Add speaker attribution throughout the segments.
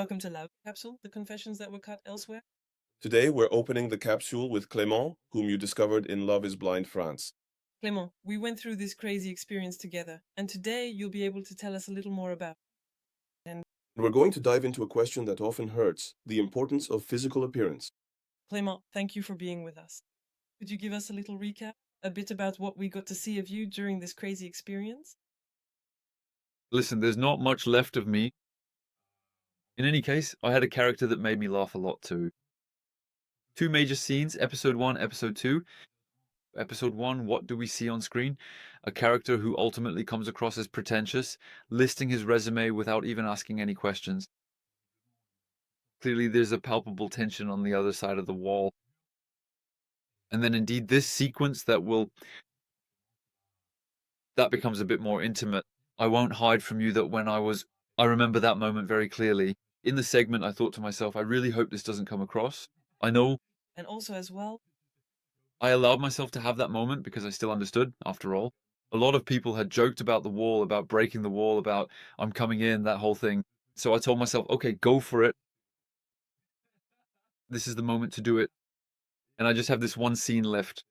Speaker 1: Welcome to Love Capsule, the confessions that were cut elsewhere.
Speaker 2: Today, we're opening the capsule with Clément, whom you discovered in Love is Blind France.
Speaker 1: Clément, we went through this crazy experience together, and today you'll be able to tell us a little more about it. And
Speaker 2: We're going to dive into a question that often hurts, the importance of physical appearance.
Speaker 1: Clément, thank you for being with us. Could you give us a little recap, a bit about what we got to see of you during this crazy experience?
Speaker 3: Listen, there's not much left of me. In any case, I had a character that made me laugh a lot too. Two major scenes, episode 1, episode 2. Episode 1, what do we see on screen? A character who ultimately comes across as pretentious, listing his resume without even asking any questions. Clearly, there's a palpable tension on the other side of the wall. And then indeed, this sequence that becomes a bit more intimate. I won't hide from you that I remember that moment very clearly. In the segment, I thought to myself, I really hope this doesn't come across. I know
Speaker 1: And also, as well,
Speaker 3: I allowed myself to have that moment because I still understood, after all. A lot of people had joked about the wall, about breaking the wall, about I'm coming in, that whole thing. So I told myself, okay, go for it. This is the moment to do it. And I just have this one scene left.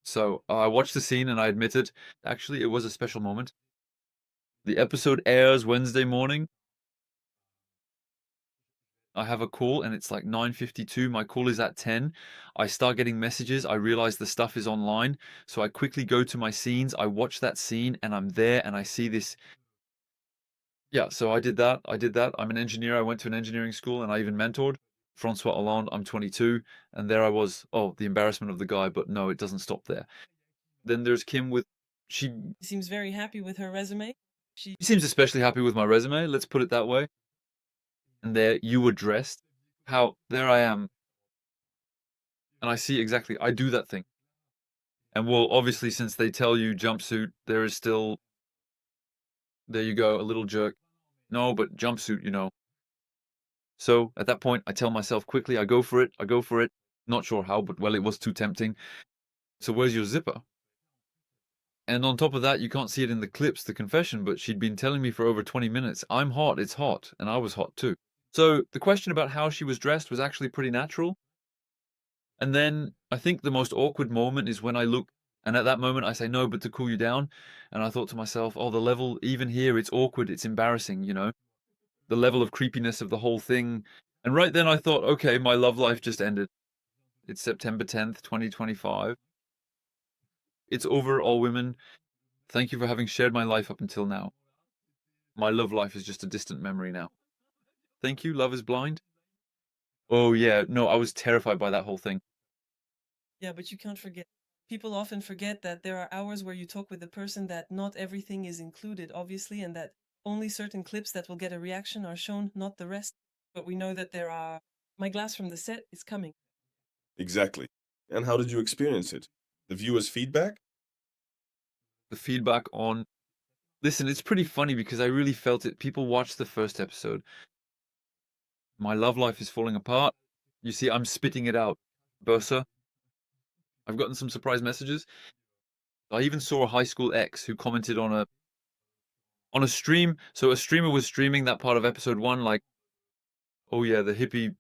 Speaker 3: So I watched the scene and I admitted, actually, it was a special moment. The episode airs Wednesday morning. I have a call and it's like 9:52. My call is at 10. I start getting messages. I realize the stuff is online. So I quickly go to my scenes. I watch that scene and I'm there and I see this. Yeah, so I did that. I'm an engineer. I went to an engineering school and I even mentored Francois Hollande. I'm 22. And there I was. Oh, the embarrassment of the guy. But no, it doesn't stop there. Then there's Kim with. She
Speaker 1: she seems very happy with her resume. She
Speaker 3: seems especially happy with my resume. Let's put it that way. And there you were dressed. How there I am. And I see exactly. I do that thing. And well, obviously, since they tell you jumpsuit, there is still, there you go, a little jerk. No, but jumpsuit, you know. So at that point, I tell myself quickly, I go for it, I go for it. Not sure how, but well, it was too tempting. So where's your zipper? And on top of that, you can't see it in the clips, the confession, but she'd been telling me for over 20 minutes, I'm hot, it's hot, and I was hot too. So the question about how she was dressed was actually pretty natural. And then I think the most awkward moment is when I look, and at that moment I say, no, but to cool you down. And I thought to myself, oh, the level, even here, it's awkward, it's embarrassing, you know, the level of creepiness of the whole thing. And right then I thought, okay, my love life just ended. It's September 10th, 2025. It's over, all women. Thank you for having shared my life up until now. My love life is just a distant memory now. Thank you, Love is Blind. Oh, yeah, no, I was terrified by that whole thing.
Speaker 1: Yeah, but you can't forget. People often forget that there are hours where you talk with a person that not everything is included, obviously, and that only certain clips that will get a reaction are shown, not the rest. But we know that there are. My glass from the set is coming.
Speaker 2: Exactly. And how did you experience it? The viewers' feedback?
Speaker 3: The feedback on. Listen, it's pretty funny because I really felt it. People watched the first episode. My love life is falling apart. You see, I'm spitting it out. Bursa. I've gotten some surprise messages. I even saw a high school ex who commented on a stream. So a streamer was streaming that part of episode 1, like, oh yeah, the hippie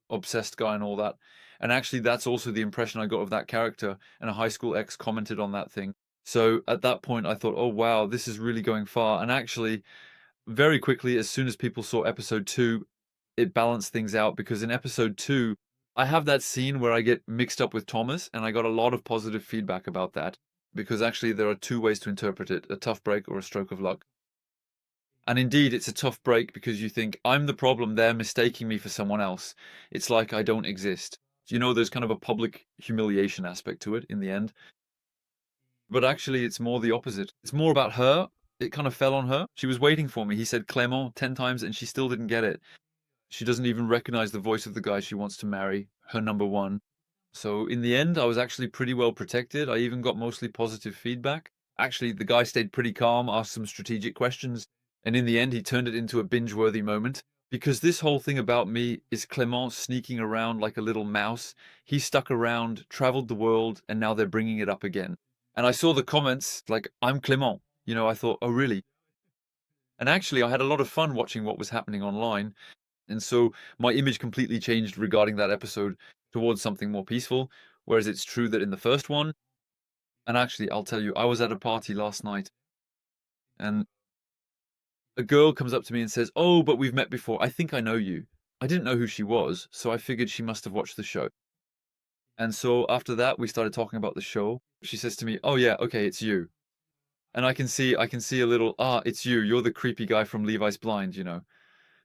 Speaker 3: obsessed guy and all that. And actually, that's also the impression I got of that character. And a high school ex commented on that thing. So at that point, I thought, oh wow, this is really going far. And actually, very quickly, as soon as people saw episode 2, it balanced things out because in episode 2, I have that scene where I get mixed up with Thomas, and I got a lot of positive feedback about that because actually there are two ways to interpret it, a tough break or a stroke of luck. And indeed, it's a tough break because you think, I'm the problem, they're mistaking me for someone else. It's like I don't exist. You know, there's kind of a public humiliation aspect to it in the end. But actually, it's more the opposite. It's more about her. It kind of fell on her. She was waiting for me. He said Clément 10 times and she still didn't get it. She doesn't even recognize the voice of the guy she wants to marry, her number one. So in the end, I was actually pretty well protected. I even got mostly positive feedback. Actually, the guy stayed pretty calm, asked some strategic questions, and in the end, he turned it into a binge-worthy moment. Because this whole thing about me is Clément sneaking around like a little mouse. He stuck around, traveled the world, and now they're bringing it up again. And I saw the comments like, I'm Clément. You know, I thought, oh, really? And actually, I had a lot of fun watching what was happening online. And so my image completely changed regarding that episode towards something more peaceful. Whereas it's true that in the first one, and actually, I'll tell you, I was at a party last night and a girl comes up to me and says, "Oh, but we've met before. I think I know you." I didn't know who she was, so I figured she must have watched the show. And so after that, we started talking about the show. She says to me, "Oh yeah, okay, it's you." And I can see a little, it's you. You're the creepy guy from Levi's Blind, you know.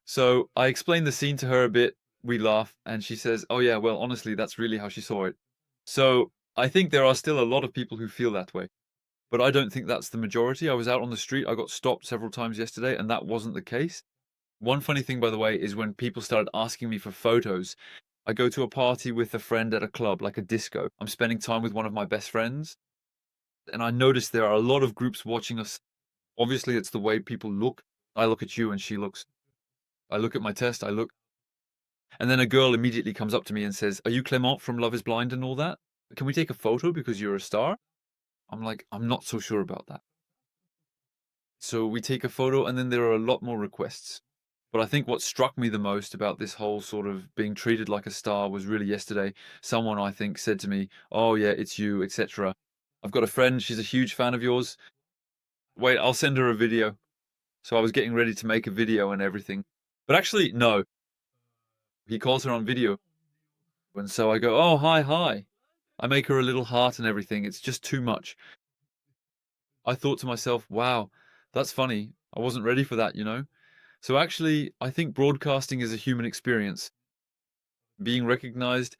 Speaker 3: So I explained the scene to her a bit. We laugh, and she says, "Oh yeah, well, honestly, that's really how she saw it." So I think there are still a lot of people who feel that way, but I don't think that's the majority. I was out on the street. I got stopped several times yesterday, and that wasn't the case. One funny thing, by the way, is when people started asking me for photos. I go to a party with a friend at a club, like a disco. I'm spending time with one of my best friends, and I notice there are a lot of groups watching us. Obviously, it's the way people look. I look at you and she looks. I look at my test, I look. And then a girl immediately comes up to me and says, "Are you Clement from Love is Blind and all that? Can we take a photo because you're a star?" I'm like, "I'm not so sure about that." So we take a photo, and then there are a lot more requests. But I think what struck me the most about this whole sort of being treated like a star was really yesterday. Someone, I think, said to me, "Oh yeah, it's you," etc. I've got a friend, she's a huge fan of yours. Wait, I'll send her a video. So I was getting ready to make a video and everything. But actually, no. He calls her on video. And so I go, "Oh, hi, hi." I make her a little heart and everything. It's just too much. I thought to myself, wow, that's funny. I wasn't ready for that, you know? So actually, I think broadcasting is a human experience. Being recognized,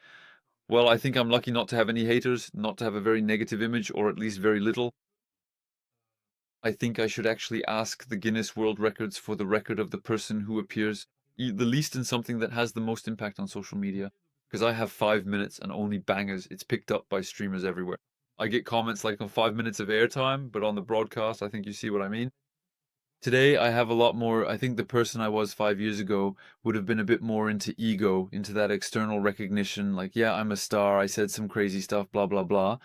Speaker 3: well, I think I'm lucky not to have any haters, not to have a very negative image, or at least very little. I think I should actually ask the Guinness World Records for the record of the person who appears the least in something that has the most impact on social media. Because I have 5 minutes and only bangers. It's picked up by streamers everywhere. I get comments like on 5 minutes of airtime, but on the broadcast, I think you see what I mean. Today, I have a lot more. I think the person I was 5 years ago would have been a bit more into ego, into that external recognition. Like, yeah, I'm a star. I said some crazy stuff, blah, blah, blah.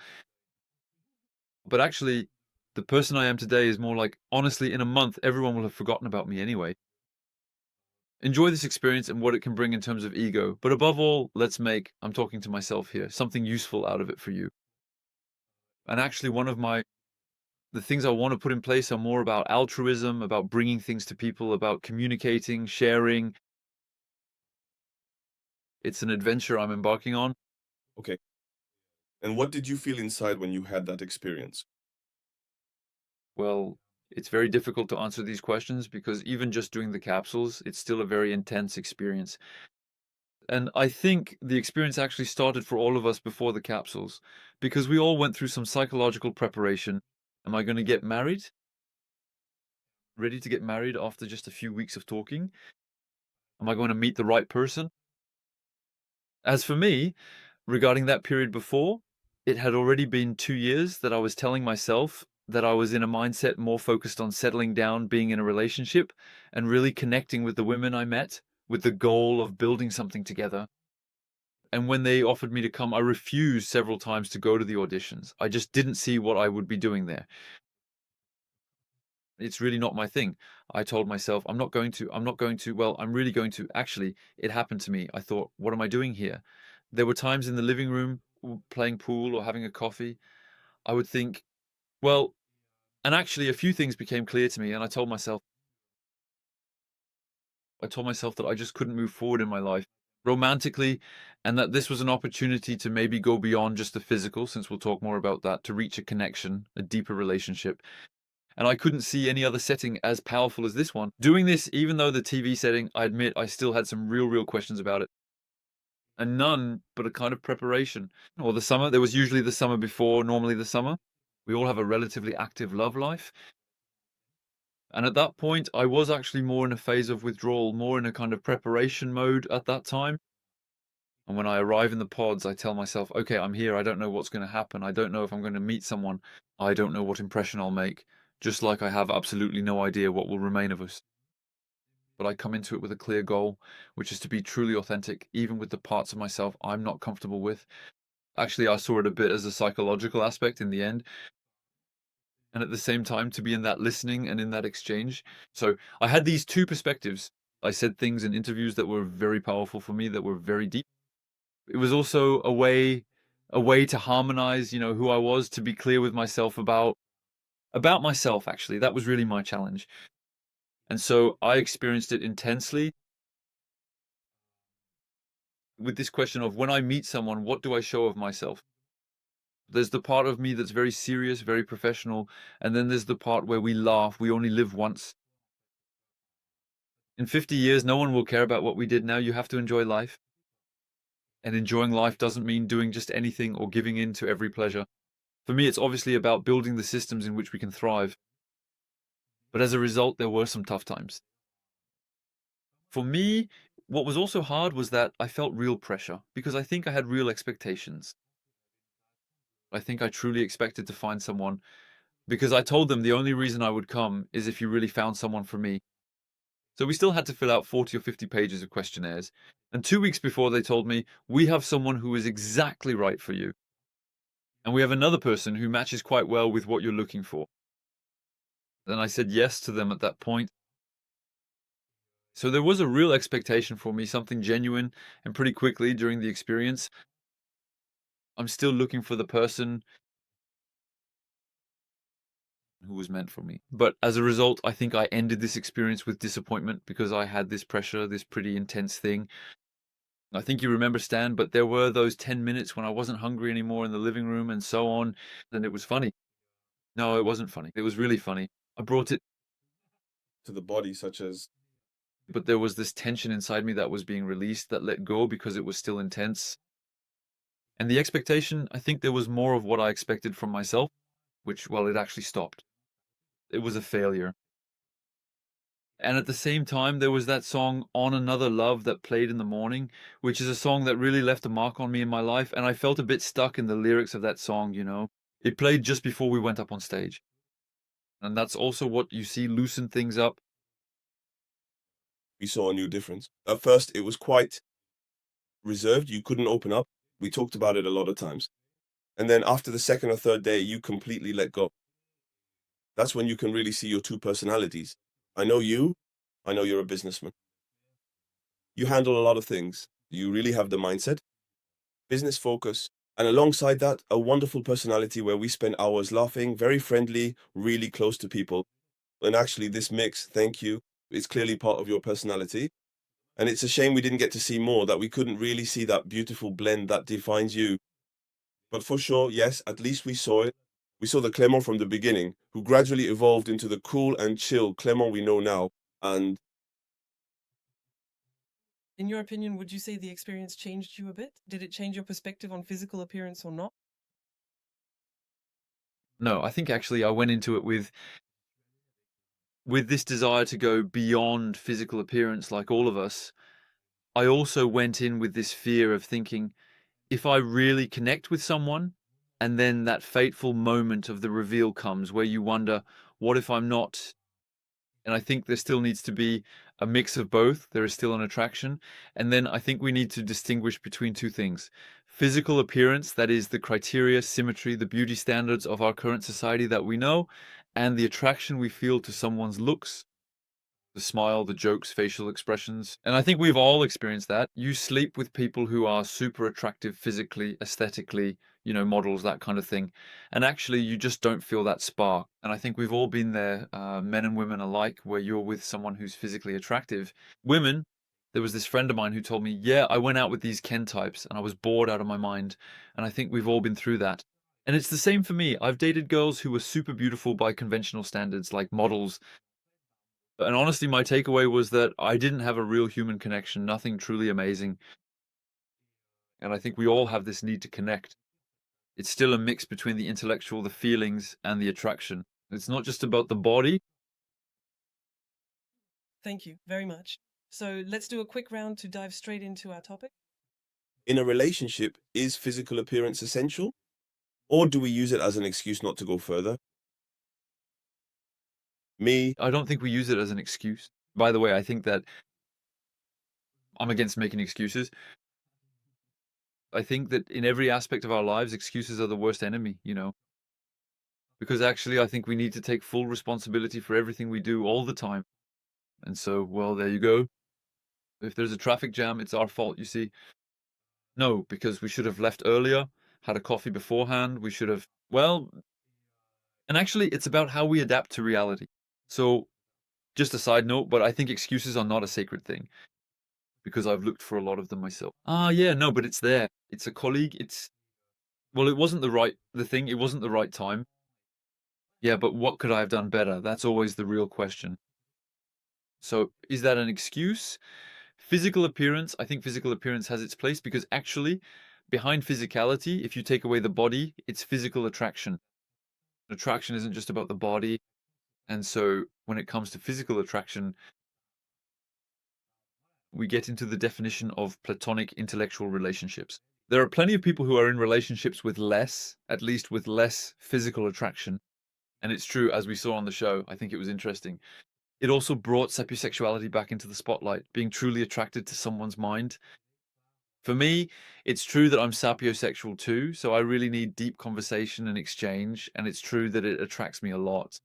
Speaker 3: But actually, the person I am today is more like, honestly, in a month, everyone will have forgotten about me anyway. Enjoy this experience and what it can bring in terms of ego. But above all, let's make, I'm talking to myself here, something useful out of it for you. And actually, the things I want to put in place are more about altruism, about bringing things to people, about communicating, sharing. It's an adventure I'm embarking on.
Speaker 2: Okay. And what did you feel inside when you had that experience?
Speaker 3: Well, it's very difficult to answer these questions because even just doing the capsules, it's still a very intense experience. And I think the experience actually started for all of us before the capsules because we all went through some psychological preparation. Am I going to get married? Ready to get married after just a few weeks of talking? Am I going to meet the right person? As for me, regarding that period before, it had already been 2 years that I was telling myself that I was in a mindset more focused on settling down, being in a relationship, and really connecting with the women I met with the goal of building something together. And when they offered me to come, I refused several times to go to the auditions. I just didn't see what I would be doing there. It's really not my thing. I told myself, I'm not going to, well, I'm really going to. Actually, it happened to me. I thought, what am I doing here? There were times in the living room playing pool or having a coffee. I would think, well, and actually a few things became clear to me, and I told myself that I just couldn't move forward in my life romantically, and that this was an opportunity to maybe go beyond just the physical, since we'll talk more about that, to reach a connection, a deeper relationship. And I couldn't see any other setting as powerful as this one. Doing this, even though the TV setting, I admit, I still had some real questions about it. And none but a kind of preparation. Or the summer, there was usually the summer before, normally the summer. We all have a relatively active love life. And at that point, I was actually more in a phase of withdrawal, more in a kind of preparation mode at that time. And when I arrive in the pods, I tell myself, okay, I'm here. I don't know what's going to happen. I don't know if I'm going to meet someone. I don't know what impression I'll make. Just like I have absolutely no idea what will remain of us. But I come into it with a clear goal, which is to be truly authentic, even with the parts of myself I'm not comfortable with. Actually, I saw it a bit as a psychological aspect in the end. and at the same time to be in that listening and in that exchange. So I had these two perspectives. I said things in interviews that were very powerful for me, that were very deep. It was also a way to harmonize, who I was, to be clear with myself about myself, actually. That was really my challenge. And so I experienced it intensely with this question of, when I meet someone, what do I show of myself? There's the part of me that's very serious, very professional, and then there's the part where we laugh. We only live once. In 50 years, no one will care about what we did now. You have to enjoy life. And enjoying life doesn't mean doing just anything or giving in to every pleasure. For me, it's obviously about building the systems in which we can thrive. But as a result, there were some tough times. For me, what was also hard was that I felt real pressure, because I think I had real expectations. I think I truly expected to find someone, because I told them the only reason I would come is if you really found someone for me. So we still had to fill out 40 or 50 pages of questionnaires. And 2 weeks before, they told me, we have someone who is exactly right for you. And we have another person who matches quite well with what you're looking for. And I said yes to them at that point. So there was a real expectation for me, something genuine, and pretty quickly during the experience, I'm still looking for the person who was meant for me. But as a result, I think I ended this experience with disappointment, because I had this pressure, this pretty intense thing. I think you remember, Stan, but there were those 10 minutes when I wasn't hungry anymore in the living room and so on. And it was funny. No, it wasn't funny. It was really funny. I brought it
Speaker 2: to the body, such as
Speaker 3: but there was this tension inside me that was being released, that let go because it was still intense. And the expectation, I think there was more of what I expected from myself, which, well, it actually stopped. It was a failure. And at the same time, there was that song On Another Love that played in the morning, which is a song that really left a mark on me in my life. And I felt a bit stuck in the lyrics of that song, It played just before we went up on stage. And that's also what you see loosen things up.
Speaker 2: we saw a new difference. At first, it was quite reserved. You couldn't open up. We talked about it a lot of times. And then after the second or third day, you completely let go. That's when you can really see your two personalities. I know you. I know you're a businessman. You handle a lot of things. You really have the mindset, business focus, and alongside that, a wonderful personality where we spend hours laughing, very friendly, really close to people. And actually, this mix, thank you, is clearly part of your personality. And it's a shame we didn't get to see more, that we couldn't really see that beautiful blend that defines you. But for sure, yes, at least we saw it. We saw the Clement from the beginning, who gradually evolved into the cool and chill Clement we know now. And
Speaker 1: In your opinion, would you say the experience changed you a bit? Did it change your perspective on physical appearance or not?
Speaker 3: No, I think actually I went into it with this desire to go beyond physical appearance, like all of us. I also went in with this fear of thinking, if I really connect with someone, and then that fateful moment of the reveal comes where you wonder, what if I'm not? And I think there still needs to be a mix of both. There is still an attraction. And then I think we need to distinguish between two things. Physical appearance, that is the criteria, symmetry, the beauty standards of our current society that we know, and the attraction we feel to someone's looks, the smile, the jokes, facial expressions. And I think we've all experienced that. You sleep with people who are super attractive physically, aesthetically, models, that kind of thing. And actually, you just don't feel that spark. And I think we've all been there, men and women alike, where you're with someone who's physically attractive. Women, there was this friend of mine who told me, yeah, I went out with these Ken types and I was bored out of my mind. And I think we've all been through that. And it's the same for me. I've dated girls who were super beautiful by conventional standards, like models. And honestly, my takeaway was that I didn't have a real human connection, nothing truly amazing. And I think we all have this need to connect. It's still a mix between the intellectual, the feelings, and the attraction. It's not just about the body.
Speaker 1: Thank you very much. So let's do a quick round to dive straight into our topic.
Speaker 2: in a relationship, is physical appearance essential? Or do we use it as an excuse not to go further? Me,
Speaker 3: I don't think we use it as an excuse. By the way, I think that I'm against making excuses. I think that in every aspect of our lives, excuses are the worst enemy, because actually I think we need to take full responsibility for everything we do all the time. And so, well, there you go. If there's a traffic jam, it's our fault, you see. No, because we should have left earlier, had a coffee beforehand. We should have, well, and actually, it's about how we adapt to reality. So, just a side note, but I think excuses are not a sacred thing because I've looked for a lot of them myself. Ah, yeah, no, but it's there. It's a colleague. Well, it wasn't the thing, it wasn't the right time. Yeah, but what could I have done better? That's always the real question. So, is that an excuse? Physical appearance, I think physical appearance has its place because actually, behind physicality, if you take away the body, it's physical attraction. Attraction isn't just about the body. And so when it comes to physical attraction, we get into the definition of platonic intellectual relationships. There are plenty of people who are in relationships with less, at least with less physical attraction. And it's true, as we saw on the show, I think it was interesting. It also brought sapiosexuality back into the spotlight, being truly attracted to someone's mind. For me, it's true that I'm sapiosexual too, so I really need deep conversation and exchange, and it's true that it attracts me a lot.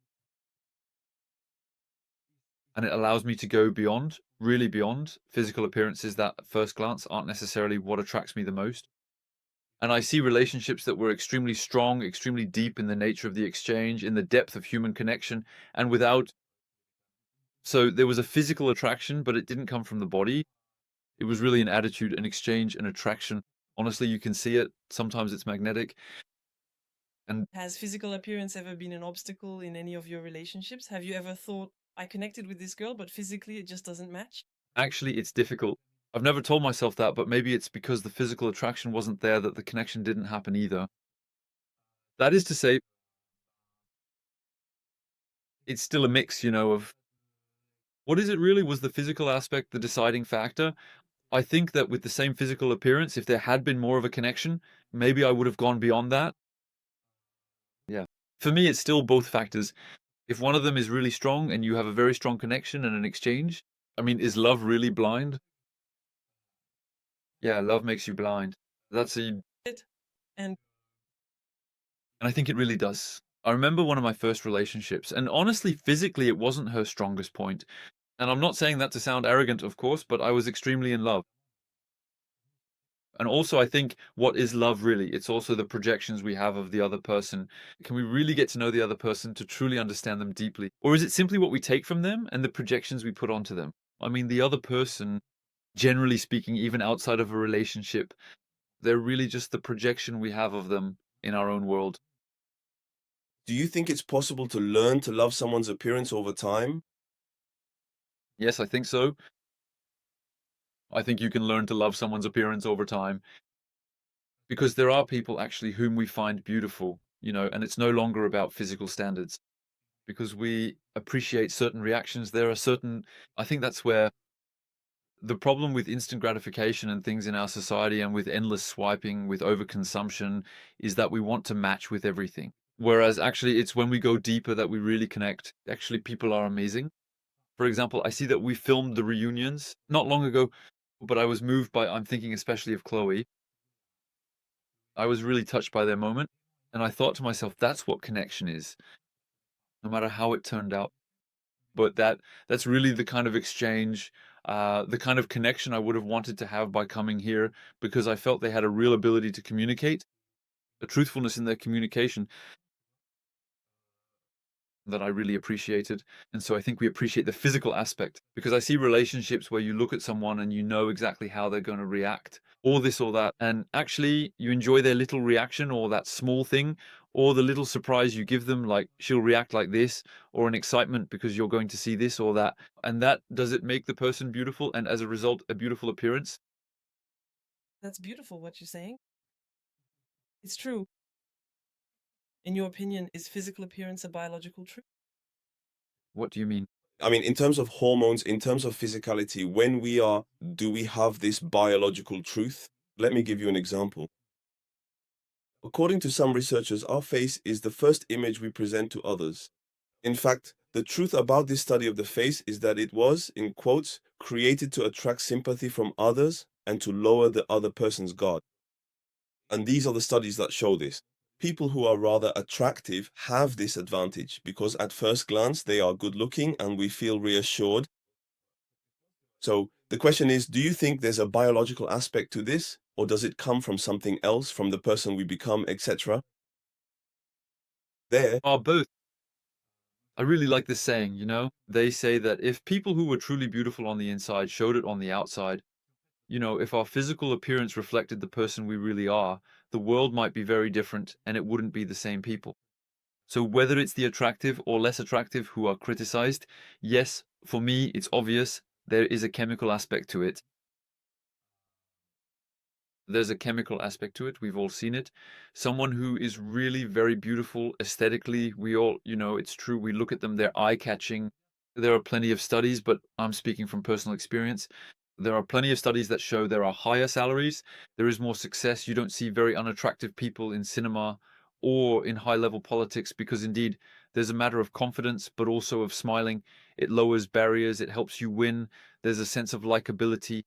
Speaker 3: And it allows me to go beyond, really beyond, physical appearances that at first glance aren't necessarily what attracts me the most. And I see relationships that were extremely strong, extremely deep in the nature of the exchange, in the depth of human connection, and without. So there was a physical attraction, but it didn't come from the body. It was really an attitude, an exchange, an attraction. Honestly, you can see it. Sometimes it's magnetic. And
Speaker 1: Has physical appearance ever been an obstacle in any of your relationships? Have you ever thought, I connected with this girl, but physically it just doesn't match?
Speaker 3: actually, it's difficult. I've never told myself that, but maybe it's because the physical attraction wasn't there that the connection didn't happen either. That is to say, it's still a mix, of what is it really? Was the physical aspect the deciding factor? I think that with the same physical appearance, if there had been more of a connection, maybe I would have gone beyond that. Yeah. For me, it's still both factors. If one of them is really strong and you have a very strong connection and an exchange, I mean, is love really blind? Yeah, love makes you blind. That's a,
Speaker 1: And
Speaker 3: And I think it really does. I remember one of my first relationships, and honestly, physically, it wasn't her strongest point. And I'm not saying that to sound arrogant, of course, but I was extremely in love. And also, I think what is love really? It's also the projections we have of the other person. Can we really get to know the other person to truly understand them deeply? Or is it simply what we take from them and the projections we put onto them? I mean, the other person, generally speaking, even outside of a relationship, they're really just the projection we have of them in our own world.
Speaker 2: Do you think it's possible to learn to love someone's appearance over time?
Speaker 3: Yes, I think so. I think you can learn to love someone's appearance over time because there are people actually whom we find beautiful, and it's no longer about physical standards because we appreciate certain reactions. I think that's where the problem with instant gratification and things in our society and with endless swiping, with overconsumption, is that we want to match with everything. Whereas actually, it's when we go deeper that we really connect. Actually, people are amazing. For example, I see that we filmed the reunions not long ago, but I was moved I'm thinking especially of Chloe. I was really touched by their moment. And I thought to myself, that's what connection is, no matter how it turned out. But that's really the kind of exchange, the kind of connection I would have wanted to have by coming here because I felt they had a real ability to communicate, a truthfulness in their communication that I really appreciated. And so I think we appreciate the physical aspect because I see relationships where you look at someone and you know exactly how they're going to react or this or that. And actually you enjoy their little reaction or that small thing or the little surprise you give them, like she'll react like this, or an excitement because you're going to see this or that. And that, does it make the person beautiful and as a result, a beautiful appearance?
Speaker 1: that's beautiful what you're saying. It's true. In your opinion, is physical appearance a biological truth?
Speaker 3: What do you mean?
Speaker 2: I mean, in terms of hormones, in terms of physicality, do we have this biological truth? Let me give you an example. According to some researchers, our face is the first image we present to others. In fact, the truth about this study of the face is that it was, in quotes, created to attract sympathy from others and to lower the other person's guard. And these are the studies that show this. people who are rather attractive have this advantage because at first glance they are good looking and we feel reassured. So the question is, do you think there's a biological aspect to this, or does it come from something else, from the person we become, etc.? There,
Speaker 3: Both. I really like this saying, you know? They say that if people who were truly beautiful on the inside showed it on the outside, you know, if our physical appearance reflected the person we really are, the world might be very different and it wouldn't be the same people. So whether it's the attractive or less attractive who are criticized, yes, for me, it's obvious there is a chemical aspect to it. There's a chemical aspect to it. We've all seen it. Someone who is really very beautiful aesthetically, we all, you know, it's true. We look at them, they're eye-catching. There are plenty of studies, but I'm speaking from personal experience. There are plenty of studies that show there are higher salaries, there is more success. You don't see very unattractive people in cinema or in high-level politics because indeed there's a matter of confidence, but also of smiling. It lowers barriers, it helps you win. There's a sense of likability.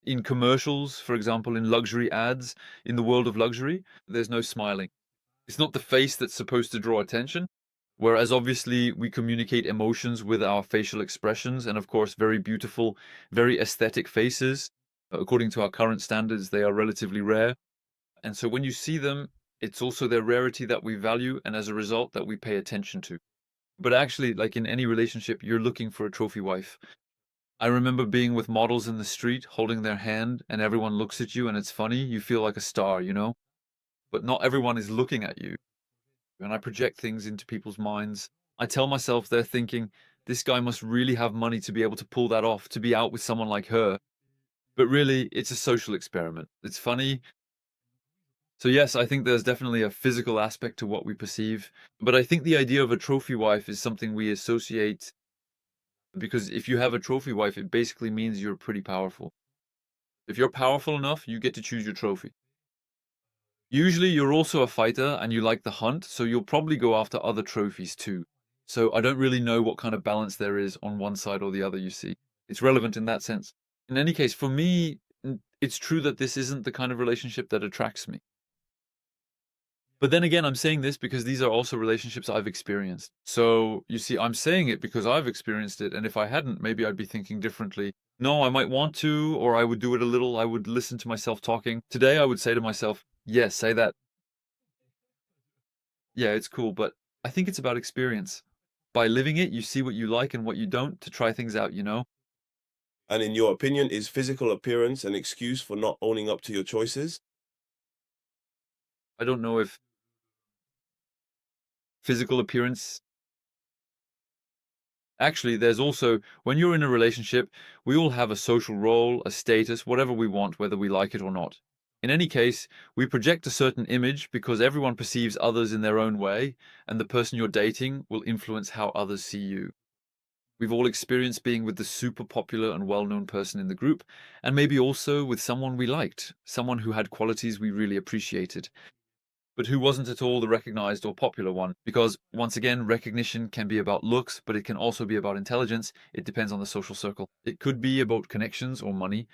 Speaker 3: In commercials, for example, in luxury ads, in the world of luxury, there's no smiling. It's not the face that's supposed to draw attention. Whereas obviously we communicate emotions with our facial expressions and of course very beautiful, very aesthetic faces. According to our current standards, they are relatively rare. And so when you see them, it's also their rarity that we value and as a result that we pay attention to. But actually, like in any relationship, you're looking for a trophy wife. I remember being with models in the street, holding their hand, and everyone looks at you and it's funny. You feel like a star, you know? But not everyone is looking at you. And I project things into people's minds. I tell myself they're thinking, this guy must really have money to be able to pull that off, to be out with someone like her. But really, it's a social experiment. It's funny. So yes, I think there's definitely a physical aspect to what we perceive. But I think the idea of a trophy wife is something we associate because if you have a trophy wife, it basically means you're pretty powerful. If you're powerful enough, you get to choose your trophy. Usually you're also a fighter and you like the hunt, so you'll probably go after other trophies too. So I don't really know what kind of balance there is on one side or the other, you see. It's relevant in that sense. In any case, for me, it's true that this isn't the kind of relationship that attracts me. But then again, I'm saying this because these are also relationships I've experienced. So you see, I'm saying it because I've experienced it. And if I hadn't, maybe I'd be thinking differently. No, I might want to, or I would do it a little. I would listen to myself talking. Today, I would say to myself, yes, say that. Yeah, it's cool, but I think it's about experience. By living it, you see what you like and what you don't to try things out, you know?
Speaker 2: and in your opinion, is physical appearance an excuse for not owning up to your choices?
Speaker 3: I don't know if physical appearance. Actually, there's also, when you're in a relationship, we all have a social role, a status, whatever we want, whether we like it or not. In any case, we project a certain image because everyone perceives others in their own way, and the person you're dating will influence how others see you. We've all experienced being with the super popular and well-known person in the group, and maybe also with someone we liked, someone who had qualities we really appreciated, but who wasn't at all the recognized or popular one. Because, once again, recognition can be about looks, but it can also be about intelligence. It depends on the social circle. It could be about connections or money.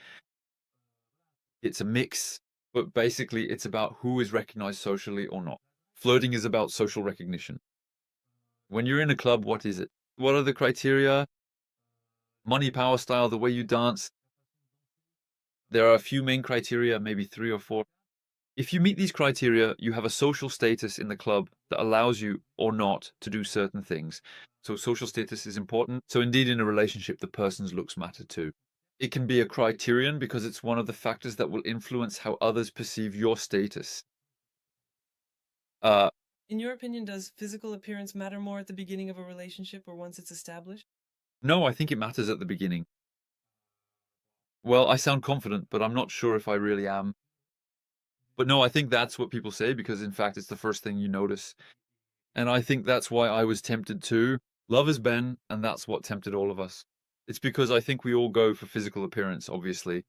Speaker 3: It's a mix, but basically it's about who is recognized socially or not. Flirting is about social recognition. When you're in a club, what is it? What are the criteria? Money, power, style, the way you dance. There are a few main criteria, maybe 3 or 4. If you meet these criteria, you have a social status in the club that allows you or not to do certain things. So social status is important. So indeed, in a relationship, the person's looks matter too. It can be a criterion because it's one of the factors that will influence how others perceive your status.
Speaker 1: In your opinion, does physical appearance matter more at the beginning of a relationship or once it's established?
Speaker 3: No, I think it matters at the beginning. Well, I sound confident, but I'm not sure if I really am. But no, I think that's what people say because in fact it's the first thing you notice. And I think that's why I was tempted too. Love is Ben, and that's what tempted all of us. It's because I think we all go for physical appearance, obviously.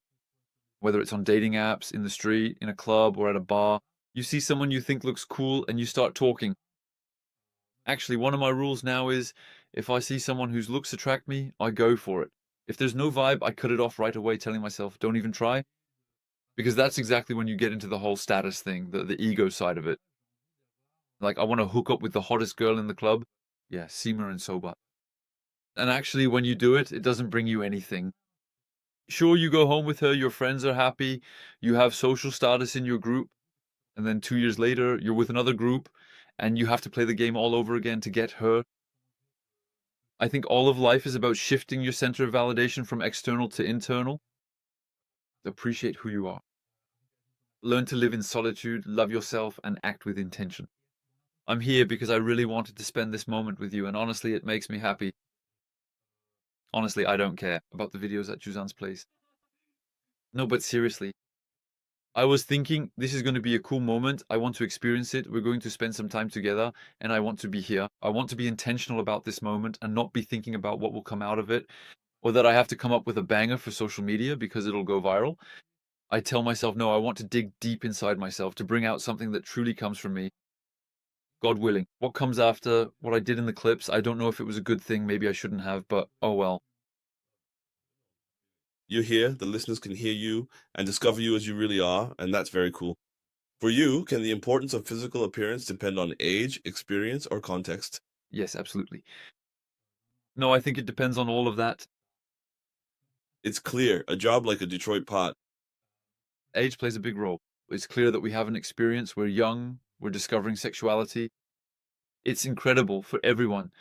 Speaker 3: Whether it's on dating apps, in the street, in a club, or at a bar, you see someone you think looks cool and you start talking. Actually, one of my rules now is if I see someone whose looks attract me, I go for it. If there's no vibe, I cut it off right away, telling myself, don't even try. Because that's exactly when you get into the whole status thing, the ego side of it. Like, I want to hook up with the hottest girl in the club. Yeah, Seema and Sobat. And actually, when you do it, it doesn't bring you anything. Sure, you go home with her, your friends are happy, you have social status in your group, and then 2 years later, you're with another group, and you have to play the game all over again to get her. I think all of life is about shifting your center of validation from external to internal. Appreciate who you are. Learn to live in solitude, love yourself, and act with intention. I'm here because I really wanted to spend this moment with you, and honestly, it makes me happy. Honestly, I don't care about the videos at Juzan's place. No, but seriously, I was thinking this is going to be a cool moment. I want to experience it. We're going to spend some time together, and I want to be here. I want to be intentional about this moment and not be thinking about what will come out of it, or that I have to come up with a banger for social media because it'll go viral. I tell myself, no, I want to dig deep inside myself to bring out something that truly comes from me. God willing. What comes after what I did in the clips, I don't know if it was a good thing. Maybe I shouldn't have, but oh well.
Speaker 2: You're here, the listeners can hear you and discover you as you really are, and that's very cool. For you, can the importance of physical appearance depend on age, experience, or context?
Speaker 3: Yes, absolutely. No, I think it depends on all of that.
Speaker 2: It's clear, a job like a Detroit Pot.
Speaker 3: Age plays a big role. It's clear that we have an experience. We're young. We're discovering sexuality. It's incredible for everyone.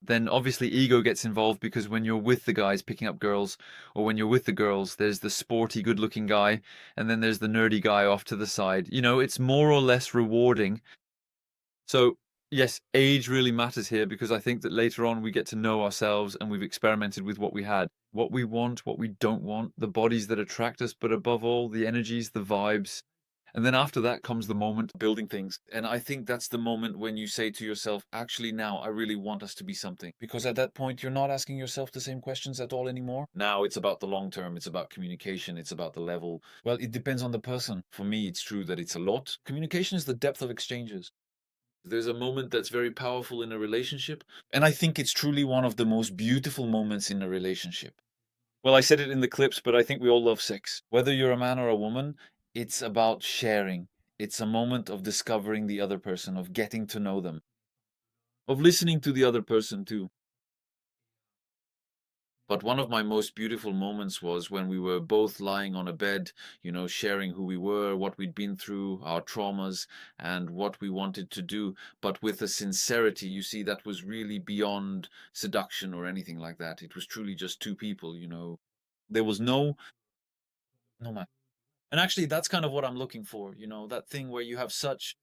Speaker 3: Then obviously ego gets involved because when you're with the guys picking up girls, or when you're with the girls, there's the sporty, good-looking guy, and then there's the nerdy guy off to the side. You know, it's more or less rewarding. So yes, age really matters here because I think that later on we get to know ourselves and we've experimented with what we had, what we want, what we don't want, the bodies that attract us, but above all, the energies, the vibes. And then after that comes the moment of building things. And I think that's the moment when you say to yourself, actually, now I really want us to be something. Because at that point, you're not asking yourself the same questions at all anymore. Now it's about the long term. It's about communication. It's about the level. Well, it depends on the person. For me, it's true that it's a lot. Communication is the depth of exchanges. There's a moment that's very powerful in a relationship. And I think it's truly one of the most beautiful moments in a relationship. Well, I said it in the clips, but I think we all love sex. Whether you're a man or a woman, it's about sharing. It's a moment of discovering the other person, of getting to know them, of listening to the other person too. But one of my most beautiful moments was when we were both lying on a bed, you know, sharing who we were, what we'd been through, our traumas, and what we wanted to do, but with a sincerity, you see, that was really beyond seduction or anything like that. It was truly just two people, you know. There was no man. And actually, that's kind of what I'm looking for, you know, that thing where you have such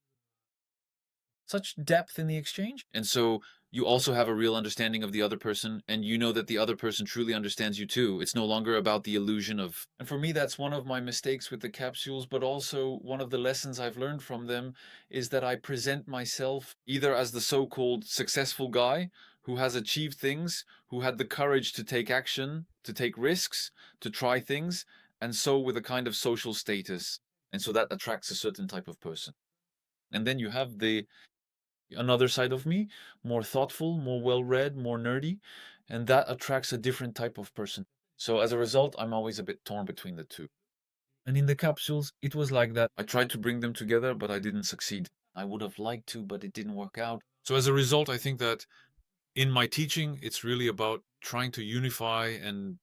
Speaker 3: depth in the exchange. And so you also have a real understanding of the other person, and you know that the other person truly understands you too. It's no longer about the illusion of. And for me, that's one of my mistakes with the capsules, but also one of the lessons I've learned from them is that I present myself either as the so-called successful guy who has achieved things, who had the courage to take action, to take risks, to try things, and so with a kind of social status. And so that attracts a certain type of person. And then you have another side of me, more thoughtful, more well-read, more nerdy, and that attracts a different type of person. So as a result, I'm always a bit torn between the two. And in the capsules, it was like that. I tried to bring them together, but I didn't succeed. I would have liked to, but it didn't work out. So as a result, I think that in my teaching, it's really about trying to unify and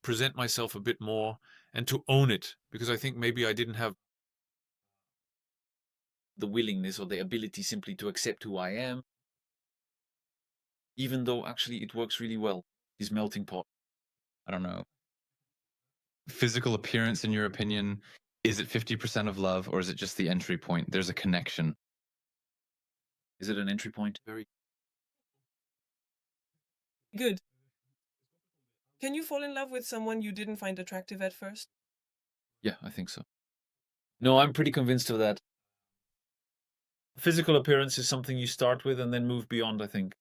Speaker 3: present myself a bit more and to own it, because I think maybe I didn't have the willingness or the ability simply to accept who I am, even though actually it works really well, this melting pot.
Speaker 4: I don't know. Physical appearance, in your opinion, is it 50% of love, or is it just the entry point? There's a connection.
Speaker 3: Is it an entry point? Very
Speaker 1: Good. Can you fall in love with someone you didn't find attractive at first?
Speaker 3: Yeah, I think so. No, I'm pretty convinced of that. Physical appearance is something you start with and then move beyond, I think.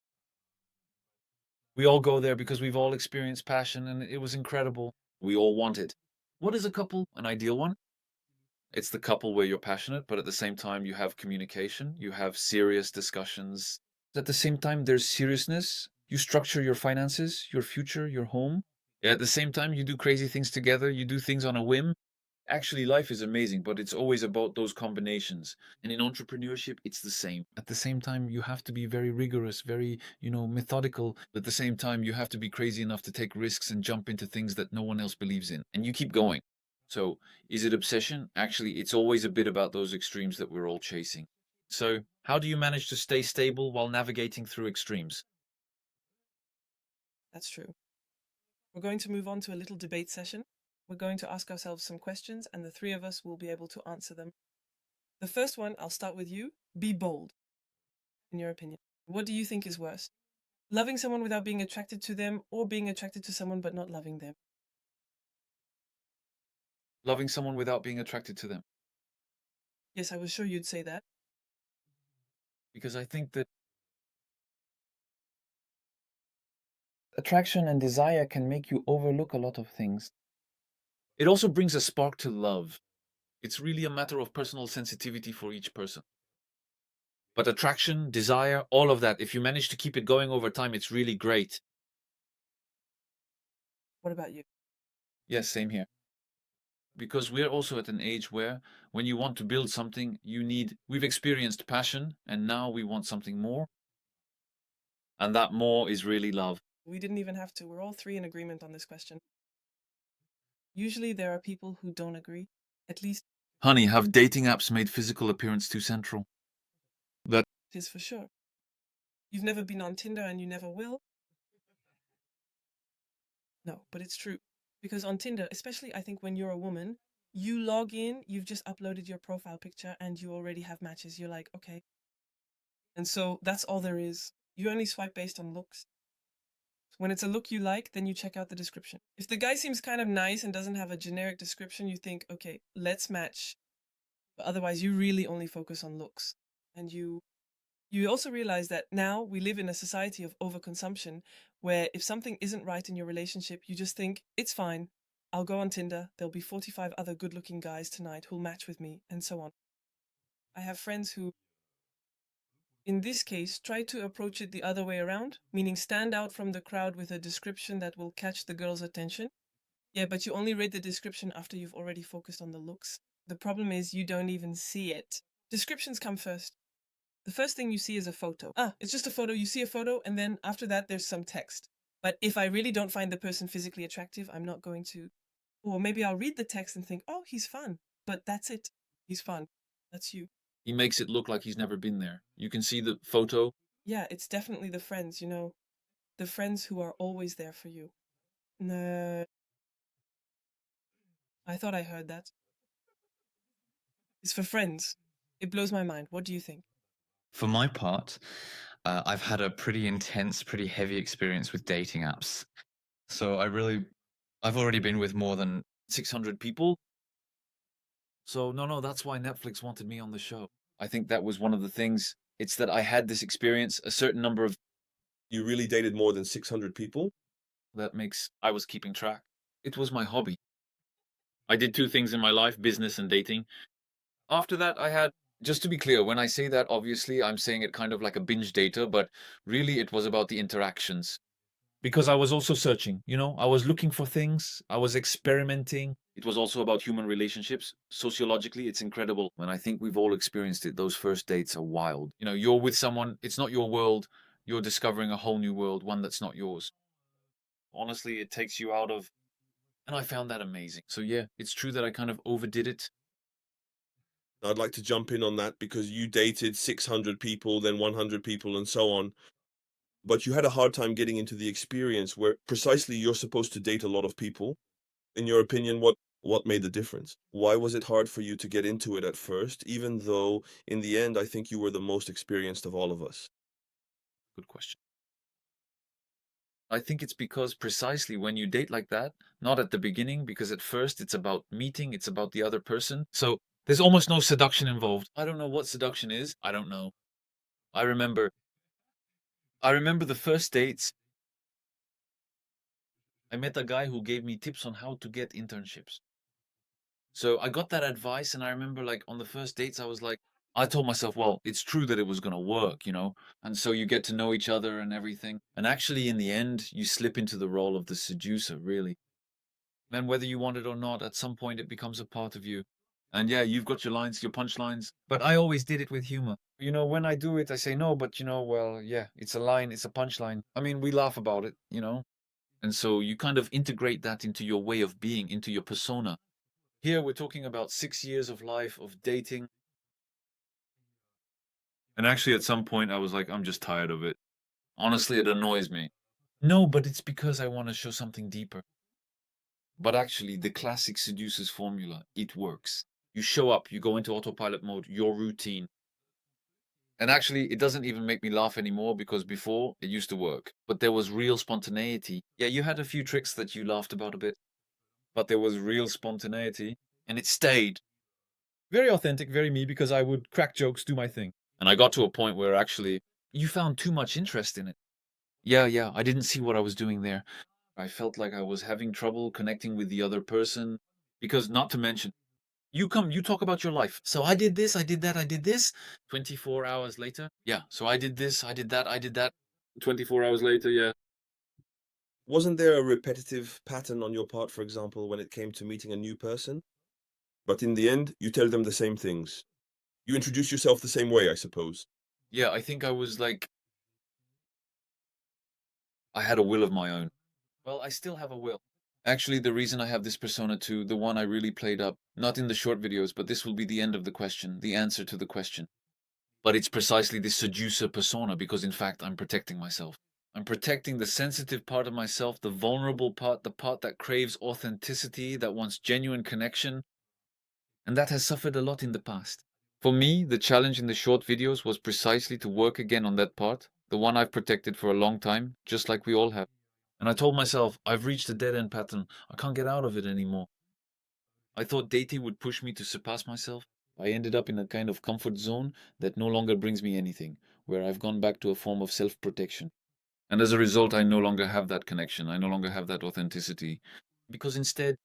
Speaker 3: We all go there because we've all experienced passion and it was incredible. We all want it. What is a couple? An ideal one? It's the couple where you're passionate, but at the same time you have communication, you have serious discussions. At the same time, there's seriousness. You structure your finances, your future, your home. At the same time, you do crazy things together. You do things on a whim. Actually, life is amazing, but it's always about those combinations. And in entrepreneurship, it's the same. At the same time, you have to be very rigorous, very, methodical. At the same time, you have to be crazy enough to take risks and jump into things that no one else believes in. And you keep going. So, is it obsession? Actually, it's always a bit about those extremes that we're all chasing. So, how do you manage to stay stable while navigating through extremes?
Speaker 1: That's true. We're going to move on to a little debate session. We're going to ask ourselves some questions, and the three of us will be able to answer them. The first one, I'll start with you. Be bold, in your opinion. What do you think is worse? Loving someone without being attracted to them, or being attracted to someone but not loving them?
Speaker 3: Loving someone without being attracted to them.
Speaker 1: Yes, I was sure you'd say that.
Speaker 3: Because I think that attraction and desire can make you overlook a lot of things. It also brings a spark to love. It's really a matter of personal sensitivity for each person. But attraction, desire, all of that, if you manage to keep it going over time, it's really great.
Speaker 1: What about you?
Speaker 3: Yes, same here. Because we're also at an age where when you want to build something, we've experienced passion, and now we want something more. And that more is really love.
Speaker 1: We didn't even have to. We're all three in agreement on this question. Usually there are people who don't agree. At least
Speaker 3: Honey, have dating apps made physical appearance too central?
Speaker 1: it is for sure. You've never been on Tinder and you never will. No, but it's true. Because on Tinder, especially I think when you're a woman, you log in, you've just uploaded your profile picture and you already have matches. You're like, okay. And so that's all there is. You only swipe based on looks. When it's a look you like, then you check out the description. If the guy seems kind of nice and doesn't have a generic description, you think, okay, let's match. But otherwise, you really only focus on looks. And you also realize that now we live in a society of overconsumption, where if something isn't right in your relationship, you just think, it's fine. I'll go on Tinder. There'll be 45 other good-looking guys tonight who'll match with me, and so on. I have friends who, in this case, try to approach it the other way around, meaning stand out from the crowd with a description that will catch the girl's attention. Yeah, but you only read the description after you've already focused on the looks. The problem is you don't even see it. Descriptions come first. The first thing you see is a photo. It's just a photo. You see a photo, and then after that, there's some text. But if I really don't find the person physically attractive, I'm not going to. Or maybe I'll read the text and think, oh, he's fun. But that's it. He's fun. That's you.
Speaker 3: He makes it look like he's never been there. You can see the photo.
Speaker 1: Yeah, it's definitely the friends, the friends who are always there for you. No. I thought I heard that. It's for friends. It blows my mind. What do you think?
Speaker 4: For my part, I've had a pretty intense, pretty heavy experience with dating apps. So I've already been with more than
Speaker 3: 600 people. So, no, that's why Netflix wanted me on the show. I think that was one of the things. It's that I had this experience, a certain number of
Speaker 2: You really dated more than 600 people?
Speaker 3: I was keeping track. It was my hobby. I did two things in my life, business and dating. After that, just to be clear, when I say that, obviously, I'm saying it kind of like a binge dater, but really it was about the interactions. Because I was also searching, I was looking for things, I was experimenting. It was also about human relationships. Sociologically, it's incredible. And I think we've all experienced it. Those first dates are wild. You're with someone, it's not your world. You're discovering a whole new world, one that's not yours. Honestly, it takes you out of, and I found that amazing. So yeah, it's true that I kind of overdid it.
Speaker 2: I'd like to jump in on that because you dated 600 people, then 100 people, and so on. But you had a hard time getting into the experience where precisely you're supposed to date a lot of people. In your opinion, what made the difference? Why was it hard for you to get into it at first, even though in the end, I think you were the most experienced of all of us?
Speaker 3: Good question. I think it's because precisely when you date like that, not at the beginning, because at first it's about meeting, it's about the other person. So there's almost no seduction involved. I don't know what seduction is. I don't know. I remember the first dates. I met a guy who gave me tips on how to get internships. So I got that advice, and I remember on the first dates, I told myself, well, it's true that it was going to work, And so you get to know each other and everything. And actually, in the end, you slip into the role of the seducer, really. And whether you want it or not, at some point it becomes a part of you. And yeah, you've got your lines, your punchlines. But I always did it with humor. You know, when I do it, I say no, but you know, well, yeah, it's a line, it's a punchline. I mean, we laugh about it, you know? And so you kind of integrate that into your way of being, into your persona. Here we're talking about 6 years of life, of dating. And actually, at some point, I was like, I'm just tired of it. Honestly, it annoys me. No, but it's because I want to show something deeper. But actually, the classic seducer's formula, it works. You show up, you go into autopilot mode, your routine. And actually, it doesn't even make me laugh anymore because before it used to work. But there was real spontaneity. Yeah, you had a few tricks that you laughed about a bit, but there was real spontaneity and it stayed. Very authentic, very me, because I would crack jokes, do my thing. And I got to a point where actually you found too much interest in it. Yeah, I didn't see what I was doing there. I felt like I was having trouble connecting with the other person because, not to mention, you talk about your life. So I did this, I did that, I did this. 24 hours later, yeah. So I did this, I did that, I did that. 24 hours later, yeah.
Speaker 2: Wasn't there a repetitive pattern on your part, for example, when it came to meeting a new person? But in the end, you tell them the same things. You introduce yourself the same way, I suppose.
Speaker 3: Yeah, I think I was like, I had a will of my own. Well, I still have a will. Actually, the reason I have this persona 2, the one I really played up, not in the short videos, but this will be the end of the question, the answer to the question. But it's precisely this seducer persona because, in fact, I'm protecting myself. I'm protecting the sensitive part of myself, the vulnerable part, the part that craves authenticity, that wants genuine connection. And that has suffered a lot in the past. For me, the challenge in the short videos was precisely to work again on that part, the one I've protected for a long time, just like we all have. And I told myself, I've reached a dead-end pattern. I can't get out of it anymore. I thought dating would push me to surpass myself. I ended up in a kind of comfort zone that no longer brings me anything, where I've gone back to a form of self-protection. And as a result, I no longer have that connection. I no longer have that authenticity. Because instead,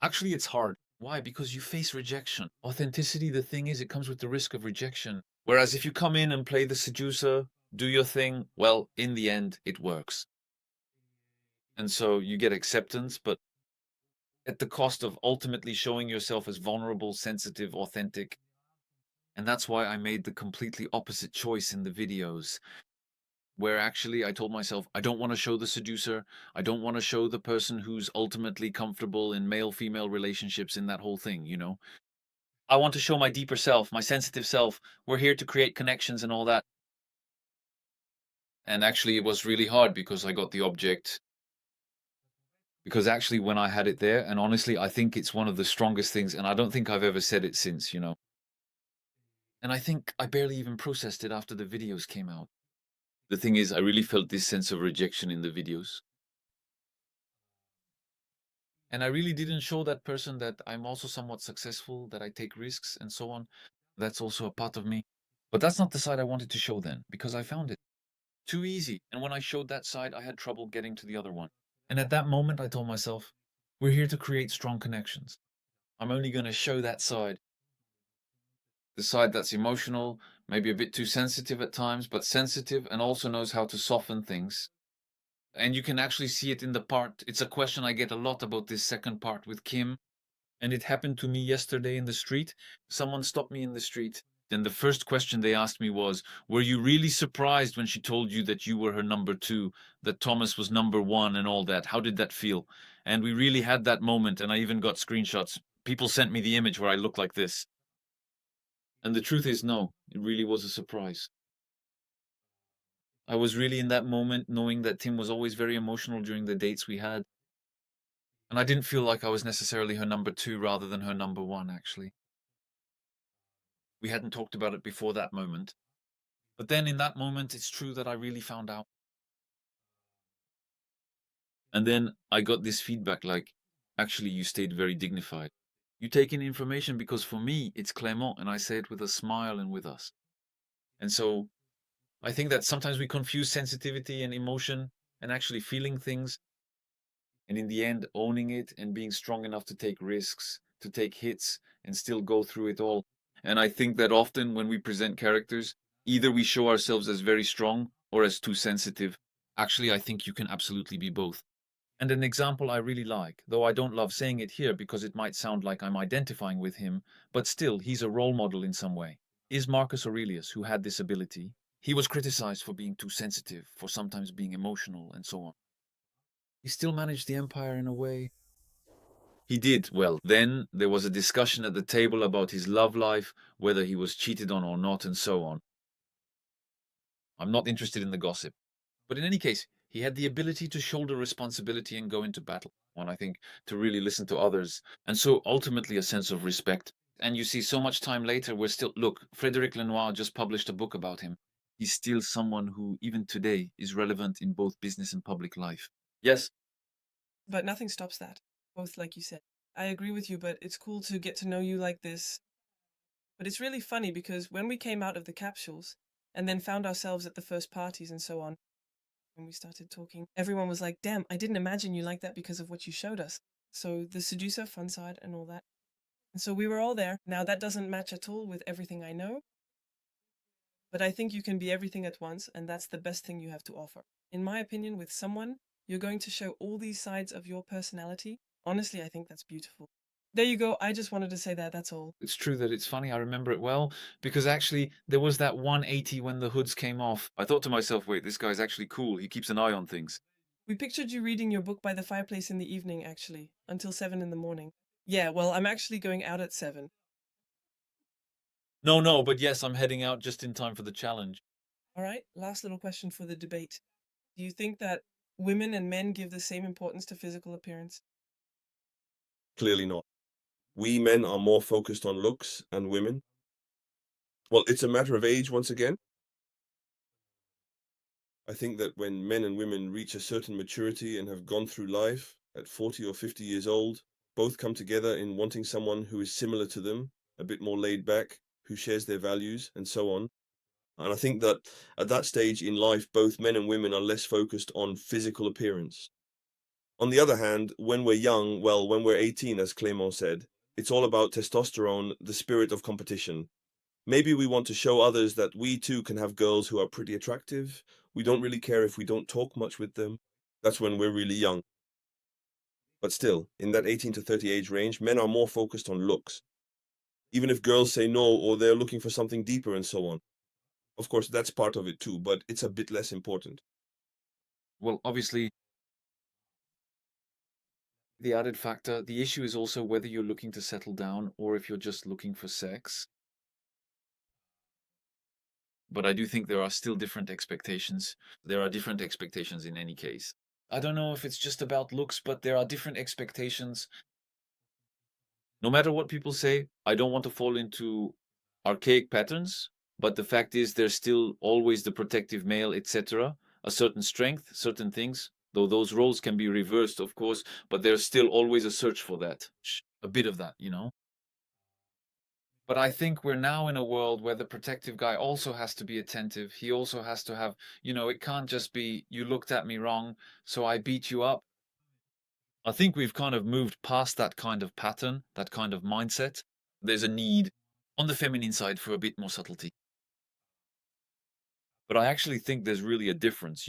Speaker 3: actually, it's hard. Why? Because you face rejection. Authenticity, the thing is, it comes with the risk of rejection. Whereas if you come in and play the seducer, do your thing, well, in the end, it works. And so you get acceptance, but at the cost of ultimately showing yourself as vulnerable, sensitive, authentic. And that's why I made the completely opposite choice in the videos, where actually I told myself, I don't want to show the seducer. I don't want to show the person who's ultimately comfortable in male-female relationships in that whole thing, you know? I want to show my deeper self, my sensitive self. We're here to create connections and all that. And actually it was really hard because I got the object. Because actually when I had it there, and honestly, I think it's one of the strongest things, and I don't think I've ever said it since, you know? And I think I barely even processed it after the videos came out. The thing is, I really felt this sense of rejection in the videos. And I really didn't show that person that I'm also somewhat successful, that I take risks and so on. That's also a part of me. But that's not the side I wanted to show then, because I found it too easy. And when I showed that side, I had trouble getting to the other one. And at that moment, I told myself, we're here to create strong connections. I'm only going to show that side. The side that's emotional, maybe a bit too sensitive at times, but sensitive and also knows how to soften things. And you can actually see it in the part. It's a question I get a lot about this second part with Kim. And it happened to me yesterday in the street. Someone stopped me in the street. Then the first question they asked me was, were you really surprised when she told you that you were her number 2, that Thomas was number 1 and all that? How did that feel? And we really had that moment, and I even got screenshots. People sent me the image where I look like this. And the truth is, no, it really was a surprise. I was really in that moment knowing that Tim was always very emotional during the dates we had. And I didn't feel like I was necessarily her number 2 rather than her number 1, actually. We hadn't talked about it before that moment. But then in that moment, it's true that I really found out. And then I got this feedback like, actually, you stayed very dignified. You take in information because for me, it's Clément, and I say it with a smile and with us. And so I think that sometimes we confuse sensitivity and emotion and actually feeling things. And in the end, owning it and being strong enough to take risks, to take hits, and still go through it all. And I think that often when we present characters, either we show ourselves as very strong or as too sensitive. Actually, I think you can absolutely be both. And an example I really like, though I don't love saying it here because it might sound like I'm identifying with him, but still, he's a role model in some way, is Marcus Aurelius, who had this ability. He was criticized for being too sensitive, for sometimes being emotional, and so on. He still managed the empire in a way. He did. Well, then there was a discussion at the table about his love life, whether he was cheated on or not, and so on. I'm not interested in the gossip. But in any case, he had the ability to shoulder responsibility and go into battle. One, I think, to really listen to others. And so ultimately a sense of respect. And you see, so much time later, we're still, look, Frederic Lenoir just published a book about him. He's still someone who, even today, is relevant in both business and public life. Yes,
Speaker 1: But nothing stops that, both like you said. I agree with you, but it's cool to get to know you like this. But it's really funny because when we came out of the capsules and then found ourselves at the first parties and so on, when we started talking, everyone was like, damn, I didn't imagine you like that because of what you showed us. So the seducer, fun side, and all that. And so we were all there. Now that doesn't match at all with everything I know. But I think you can be everything at once, and that's the best thing you have to offer. In my opinion, with someone, you're going to show all these sides of your personality. Honestly, I think that's beautiful. There you go. I just wanted to say that. That's all.
Speaker 3: it's true that it's funny. I remember it well because actually there was that 180 when the hoods came off. I thought to myself, wait, this guy's actually cool. He keeps an eye on things.
Speaker 1: We pictured you reading your book by the fireplace in the evening, actually, until 7 in the morning. Yeah, well, I'm actually going out at 7.
Speaker 3: No, but yes, I'm heading out just in time for the challenge.
Speaker 1: All right, last little question for the debate. Do you think that women and men give the same importance to physical appearance?
Speaker 2: Clearly not. We men are more focused on looks and women. Well, it's a matter of age once again. I think that when men and women reach a certain maturity and have gone through life at 40 or 50 years old, both come together in wanting someone who is similar to them, a bit more laid back, who shares their values, and so on. And I think that at that stage in life, both men and women are less focused on physical appearance. On the other hand, when we're young, well, when we're 18, as Clément said, it's all about testosterone, the spirit of competition. Maybe we want to show others that we too can have girls who are pretty attractive. We don't really care if we don't talk much with them. That's when we're really young. But still, in that 18 to 30 age range, men are more focused on looks. Even if girls say no or they're looking for something deeper and so on. Of course, that's part of it too, but it's a bit less important.
Speaker 3: Well, obviously, the added factor, the issue is also whether you're looking to settle down or if you're just looking for sex. But I do think there are still different expectations. There are different expectations in any case. I don't know if it's just about looks, but there are different expectations. No matter what people say, I don't want to fall into archaic patterns, but the fact is there's still always the protective male, etc. A certain strength, certain things, though those roles can be reversed, of course, but there's still always a search for that. A bit of that, you know? But I think we're now in a world where the protective guy also has to be attentive. He also has to have, it can't just be, you looked at me wrong, so I beat you up. I think we've kind of moved past that kind of pattern, that kind of mindset. There's a need on the feminine side for a bit more subtlety. But I actually think there's really a difference,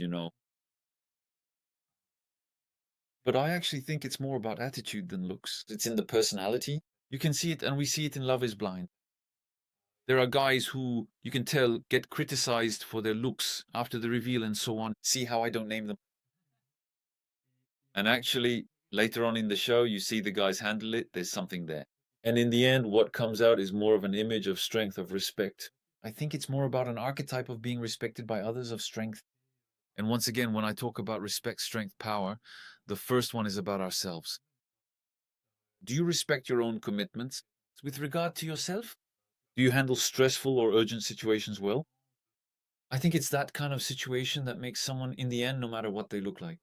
Speaker 3: But I actually think it's more about attitude than looks. It's in the personality. You can see it, and we see it in Love is Blind. There are guys who, you can tell, get criticized for their looks after the reveal and so on. See how I don't name them. And actually, later on in the show, you see the guys handle it. There's something there. And in the end, what comes out is more of an image of strength, of respect. I think it's more about an archetype of being respected by others, of strength. And once again, when I talk about respect, strength, power, the first one is about ourselves. Do you respect your own commitments with regard to yourself? Do you handle stressful or urgent situations well? I think it's that kind of situation that makes someone, in the end, no matter what they look like.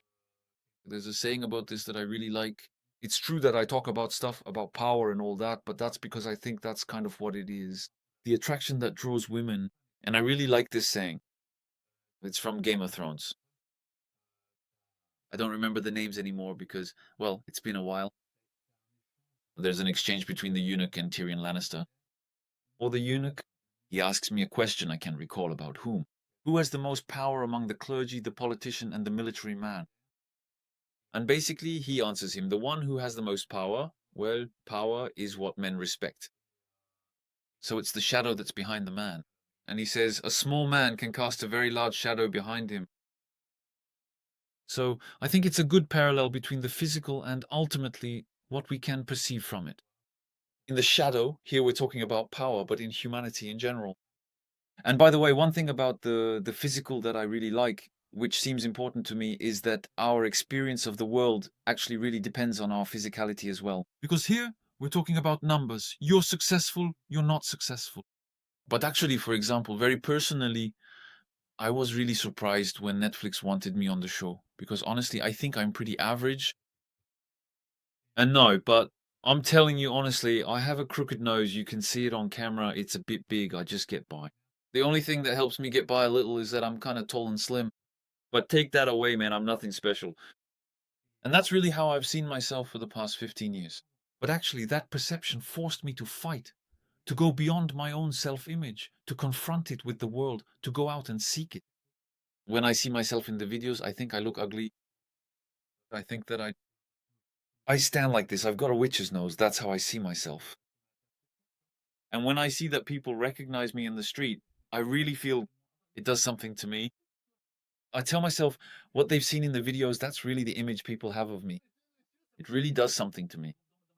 Speaker 3: There's a saying about this that I really like. It's true that I talk about stuff about power and all that, but that's because I think that's kind of what it is. The attraction that draws women. And I really like this saying. It's from Game of Thrones. I don't remember the names anymore because, well, it's been a while. There's an exchange between the eunuch and Tyrion Lannister. Or the eunuch, he asks me a question I can recall about whom. Who has the most power among the clergy, the politician, and the military man? And basically, he answers him, the one who has the most power, well, power is what men respect. So it's the shadow that's behind the man. And he says, a small man can cast a very large shadow behind him. So I think it's a good parallel between the physical and ultimately what we can perceive from it. In the shadow, here we're talking about power, but in humanity in general. And by the way, one thing about the physical that I really like, which seems important to me, is that our experience of the world actually really depends on our physicality as well. Because here we're talking about numbers. You're successful, you're not successful. But actually, for example, very personally, I was really surprised when Netflix wanted me on the show. Because honestly, I think I'm pretty average. And no, but I'm telling you honestly, I have a crooked nose. You can see it on camera. It's a bit big. I just get by. The only thing that helps me get by a little is that I'm kind of tall and slim. But take that away, man, I'm nothing special. And that's really how I've seen myself for the past 15 years. But actually, that perception forced me to fight, to go beyond my own self-image, to confront it with the world, to go out and seek it. When I see myself in the videos, I think I look ugly. I think that I stand like this. I've got a witch's nose. That's how I see myself. And when I see that people recognize me in the street, I really feel it does something to me. I tell myself what they've seen in the videos, that's really the image people have of me. It really does something to me.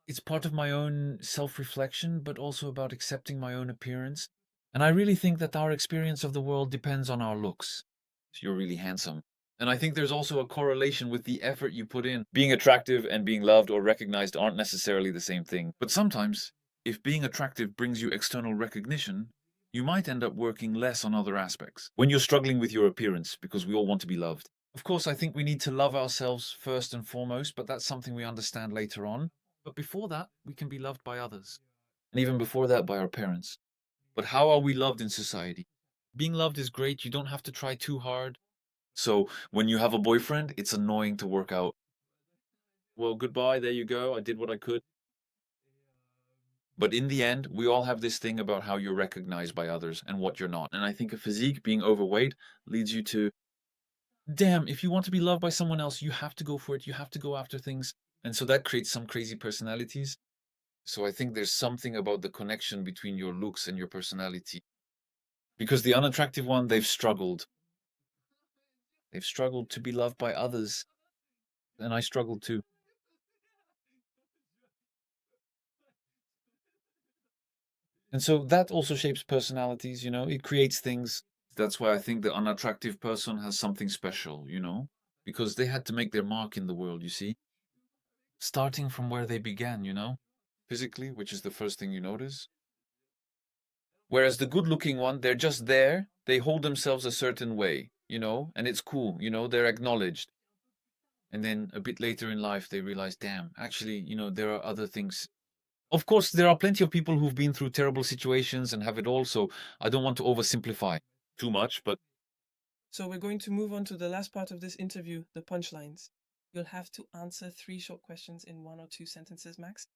Speaker 3: It's part of my own self-reflection, but also about accepting my own appearance. And I really think that our experience of the world depends on our looks. So you're really handsome. And I think there's also a correlation with the effort you put in. Being attractive and being loved or recognized aren't necessarily the same thing. But sometimes, if being attractive brings you external recognition, you might end up working less on other aspects. When you're struggling with your appearance, because we all want to be loved. Of course, I think we need to love ourselves first and foremost, but that's something we understand later on. But before that, we can be loved by others. And even before that, by our parents. But how are we loved in society? Being loved is great. You don't have to try too hard. So when you have a boyfriend, it's annoying to work out. Well, goodbye. There you go. I did what I could. But in the end, we all have this thing about how you're recognized by others and what you're not. And I think a physique, being overweight, leads you to, damn, if you want to be loved by someone else, you have to go for it. You have to go after things. And so that creates some crazy personalities. So I think there's something about the connection between your looks and your personality. Because the unattractive one, they've struggled. They've struggled to be loved by others. And I struggled too. And so that also shapes personalities, it creates things. That's why I think the unattractive person has something special, because they had to make their mark in the world, you see, starting from where they began, physically, which is the first thing you notice. Whereas the good-looking one, they're just there, they hold themselves a certain way, and it's cool, they're acknowledged. And then a bit later in life, they realize, damn, actually, there are other things. Of course, there are plenty of people who've been through terrible situations and have it all, so I don't want to oversimplify too much, but
Speaker 1: So we're going to move on to the last part of this interview, the punchlines. You'll have to answer 3 short questions in 1 or 2 sentences max.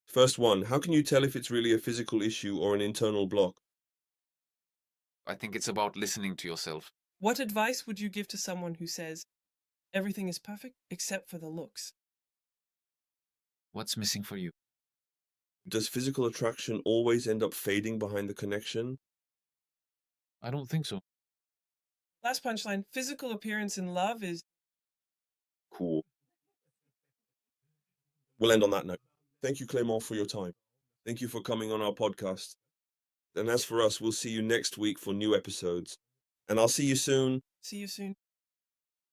Speaker 2: First one, how can you tell if it's really a physical issue or an internal block?
Speaker 3: I think it's about listening to yourself.
Speaker 1: What advice would you give to someone who says, everything is perfect except for the looks?
Speaker 3: What's missing for you?
Speaker 2: Does physical attraction always end up fading behind the connection?
Speaker 3: I don't think so.
Speaker 1: Last punchline, physical appearance in love is...
Speaker 2: Cool. We'll end on that note. Thank you, Clément, for your time. Thank you for coming on our podcast. And as for us, we'll see you next week for new episodes. And I'll see you soon.
Speaker 1: See you soon.